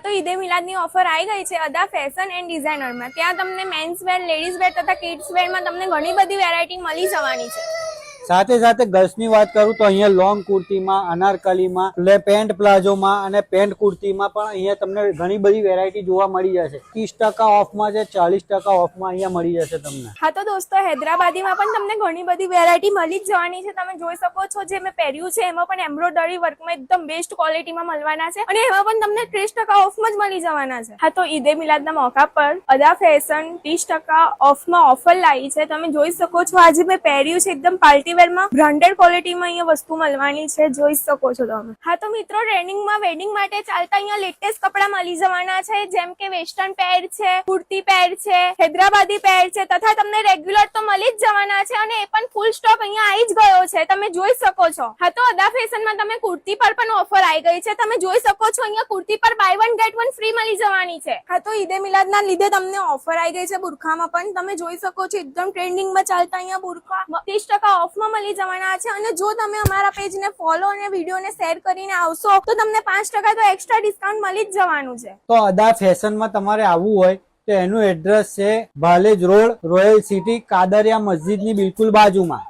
તો ઈદે મિલાદની ઓફર આવી ગઈ છે અદા ફેશન એન્ડ ડિઝાઇનરમાં। ત્યાં તમને મેન્સ વેર, લેડીઝ વેર તથા કિડ્સ વેરમાં તમને ઘણી બધી વેરાયટી મળી જવાની છે। સાથે સાથે ગર્લ્સની વાત કરું તો અહીંયા લોંગ કુર્તીમાં, અનારકલીમાં, પેન્ટ પ્લાઝોમાં અને પેન્ટ કુર્તીમાં પણ અહીંયા તમને ઘણી બધી વેરાયટી જોવા મળી જશે। 30% ઓફમાં છે, 40% ઓફમાં અહીંયા મળી જશે તમને। હા તો દોસ્તો હૈદરાબાદીમાં પણ તમને ઘણી બધી વેરાયટી મળી જ જવાની છે। તમે જોઈ શકો છો જે મેં પહેર્યું છે એમાં પણ એમ્બ્રોઇડરી વર્કમાં એકદમ બેસ્ટ ક્વોલિટીમાં મળવાના છે અને એમાં પણ તમને 30% ઓફમાં જ મળી જવાના છે। હા તો ઈદે મિલાદના મોકા પર અદા ફેશન 30% ઓફમાં ઓફર લાવી છે। તમે જોઈ શકો છો આજે મેં પહેર્યું છે એકદમ પાર્ટી વેરમાં બ્રાન્ડેડ ક્વોલિટીમાં અહીંયા વસ્તુ મળવાની છે, જોઈ શકો છો તમે। હા તો મિત્રો ટ્રેનિંગમાં વેડિંગ માટે ચાલતા અહીંયા લેટેસ્ટ કપડા મળી જવાના છે, જેમ કે વેસ્ટર્ન પેર છે, કુર્તી પેર છે, હૈદરાબાદી પેર છે તથા તમને રેગ્યુલર તો મળી જ જવાના છે અને એ પણ ફૂલ સ્ટોક અહીંયા આવી જ ગયો છે, તમે જોઈ શકો છો। હા તો અદા ફેશનમાં તમે કુર્તી પર પણ ઓફર આવી ગઈ છે, તમે જોઈ શકો છો અહીંયા કુર્તી પર buy one get one free મળી જવાની છે। હા તો ઈદે મિલાદના લીધે તમને ઓફર આવી ગઈ છે બુરખામાં પણ, તમે જોઈ શકો છો એકદમ ટ્રેન્ડિંગમાં ચાલતા અહીંયા બુરખા 30% ઓફમાં મળી જવાના છે અને જો તમે અમારા પેજને ફોલો અને વિડીયોને શેર કરીને આવશો તો તમને 5% તો એક્સ્ટ્રા ડિસ્કાઉન્ટ મળી જ જવાનું છે। તો અદા ફેશનમાં તમારે આવવું હોય તો એનું એડ્રેસ છે Bhalej road, royal city, Kadariya મસ્જિદની બિલકુલ બાજુમાં।